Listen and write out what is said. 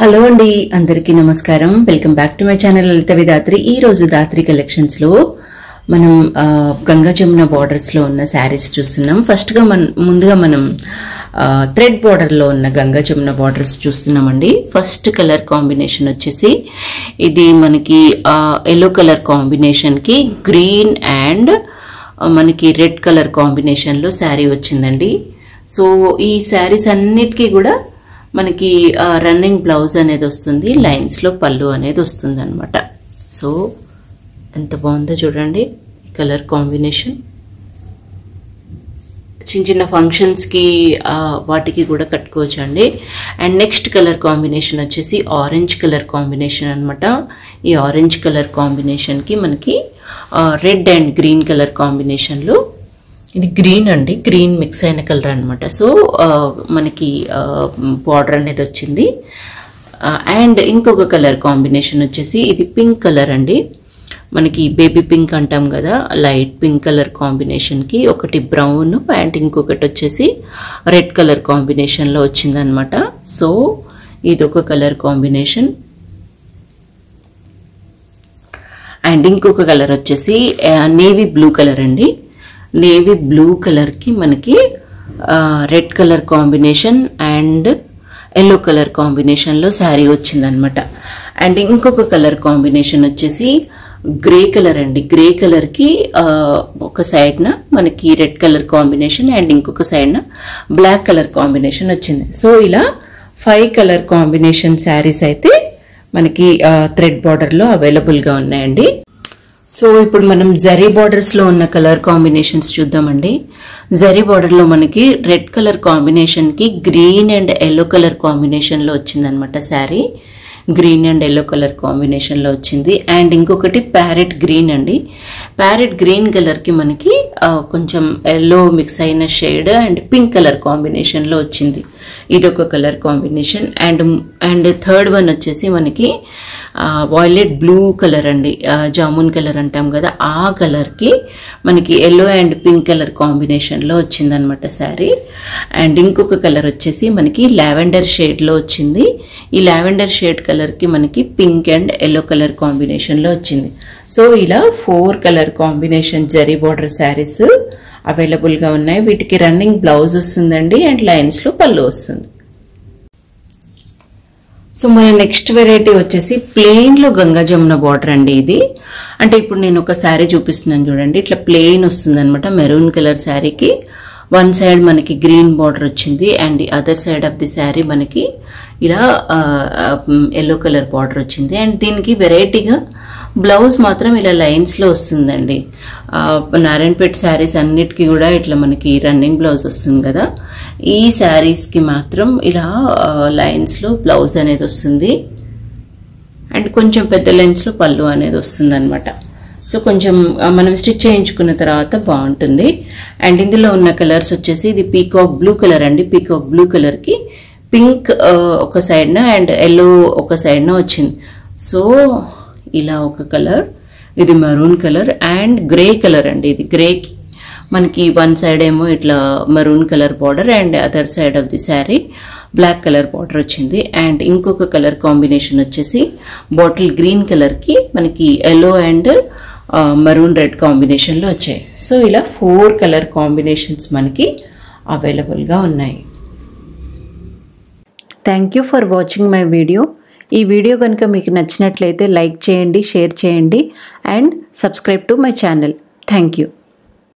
Hello అండి, అందరికీ నమస్కారం. Welcome back to my channel Lalitha Vidhatri. ఈ రోజు దాత్రి కలెక్షన్స్ లో మనం గంగా జమున బార్డర్స్ లో ఉన్న శారీస్ చూస్తున్నాం. ఫస్ట్ గా ముందుగా మనం థ్రెడ్ బార్డర్ లో ఉన్న గంగా జమున బార్డర్స్ చూస్తున్నామండి. ఫస్ట్ కలర్ కాంబినేషన్ వచ్చేసి ఇది మనకి ఎల్లో కలర్ కాంబినేషన్ కి గ్రీన్ అండ్ మనకి రెడ్ కలర్ కాంబినేషన్ లో శారీ వచ్చిందండి. సో ఈ శారీస్ అన్నిటికీ కూడా మనకి రన్నింగ్ బ్లౌజ్ అనేది వస్తుంది, లైన్స్ లో పళ్ళు అనేది వస్తుంది అనమాట. సో ఎంత బాగుందో చూడండి ఈ కలర్ కాంబినేషన్. చిన్న చిన్న ఫంక్షన్స్ కి వాటికి కూడా కట్టుకోవచ్చు అండి. అండ్ నెక్స్ట్ కలర్ కాంబినేషన్ వచ్చేసి ఆరెంజ్ కలర్ కాంబినేషన్ అనమాట. ఈ ఆరెంజ్ కలర్ కాంబినేషన్ కి మనకి red and green colour combination లో, ఇది గ్రీన్ అండి, గ్రీన్ మిక్స్ అయిన కలర్ అనమాట. సో మనకి బార్డర్ అనేది వచ్చింది. అండ్ ఇంకొక కలర్ కాంబినేషన్ వచ్చేసి ఇది పింక్ కలర్ అండి. మనకి బేబీ పింక్ అంటాం కదా, లైట్ పింక్ కలర్ కాంబినేషన్ కి ఒకటి బ్రౌన్ అండ్ ఇంకొకటి వచ్చేసి రెడ్ కలర్ కాంబినేషన్ లో వచ్చిందనమాట. సో ఇది ఒక కలర్ కాంబినేషన్. అండ్ ఇంకొక కలర్ వచ్చేసి నేవీ బ్లూ కలర్ అండి. నేవీ బ్లూ కలర్ కి మనకి red colour combination and yellow colour combination లో శారీ వచ్చిందనమాట. అండ్ ఇంకొక కలర్ కాంబినేషన్ వచ్చేసి గ్రే కలర్ అండి. గ్రే కలర్ కి ఒక సైడ్ న మనకి రెడ్ కలర్ కాంబినేషన్ అండ్ ఇంకొక సైడ్ న బ్లాక్ కలర్ కాంబినేషన్ వచ్చింది. సో ఇలా 5 కలర్ కాంబినేషన్ శారీస్ అయితే మనకి థ్రెడ్ బార్డర్ లో అవైలబుల్ గా ఉన్నాయండి. సో ఇప్పుడు మనం జరీ బార్డర్స్ లో ఉన్న కలర్ కాంబినేషన్స్ చూద్దామండి. జరీ బార్డర్ లో మనకి రెడ్ కలర్ కాంబినేషన్ కి green and yellow colour combination లో వచ్చిందనమాట sari. Green and yellow colour combination లో వచ్చింది. అండ్ ఇంకొకటి ప్యారెట్ గ్రీన్ అండి. ప్యారెట్ గ్రీన్ కలర్ కి మనకి కొంచెం ఎల్లో మిక్స్ అయిన shade and pink colour combination లో వచ్చింది. ఇదొక colour combination. And third one వచ్చేసి మనకి వాయిలెట్ బ్లూ కలర్ అండి, జామున్ కలర్ అంటాం కదా, ఆ కలర్ కి మనకి yellow and pink colour combination లో వచ్చిందనమాట శారీ. అండ్ ఇంకొక కలర్ వచ్చేసి మనకి లావెండర్ షేడ్ లో వచ్చింది. ఈ లావెండర్ షేడ్ కలర్ కి మనకి pink and yellow colour combination లో వచ్చింది. సో ఇలా 4 colour combination zari border saris available గా ఉన్నాయి. వీటికి రన్నింగ్ బ్లౌజ్ వస్తుందండి అండ్ లైన్స్ లో పళ్ళు వస్తుంది. సో మన నెక్స్ట్ వెరైటీ వచ్చేసి ప్లెయిన్ లో గంగా జమున బార్డర్ అండి. ఇది అంటే ఇప్పుడు నేను ఒక శారీ చూపిస్తున్నాను చూడండి, ఇట్లా ప్లెయిన్ వస్తుంది అనమాట. మెరూన్ కలర్ శారీకి వన్ సైడ్ మనకి గ్రీన్ బార్డర్ వచ్చింది and the other side of the sari మనకి ఇలా ఎల్లో కలర్ బార్డర్ వచ్చింది. అండ్ దీనికి వెరైటీగా బ్లౌజ్ మాత్రం ఇలా లైన్స్ లో వస్తుందండి. నారాయణపేట శారీస్ అన్నిటికీ కూడా ఇట్లా మనకి రన్నింగ్ బ్లౌజ్ వస్తుంది కదా, ఈ శారీస్ కి మాత్రం ఇలా లైన్స్ లో బ్లౌజ్ అనేది వస్తుంది అండ్ కొంచెం పెద్ద లైన్స్ లో పళ్ళు అనేది వస్తుంది అనమాట. సో కొంచెం మనం స్టిచ్ చేయించుకున్న తర్వాత బాగుంటుంది. అండ్ ఇందులో ఉన్న కలర్స్ వచ్చేసి ఇది పీకాక్ బ్లూ కలర్ అండి. పీకాక్ బ్లూ కలర్ కి పింక్ ఒక సైడ్ న అండ్ ఎల్లో ఒక సైడ్ న వచ్చింది. సో ఇలా ఒక కలర్, ఇది maroon colour and grey colour అండి. ఇది గ్రేకి మనకి వన్ సైడ్ ఏమో ఇట్లా maroon colour border and other side of the sari black colour border వచ్చింది. అండ్ ఇంకొక కలర్ కాంబినేషన్ వచ్చేసి బాటిల్ గ్రీన్ కలర్ కి మనకి yellow and maroon red combination లో వచ్చాయి. సో ఇలా 4 కలర్ కాంబినేషన్స్ మనకి అవైలబుల్ గా ఉన్నాయి. Thank you for watching my video. ఈ వీడియో కనుక మీకు నచ్చినట్లయితే లైక్ చేయండి, షేర్ చేయండి and subscribe to my channel. Thank you.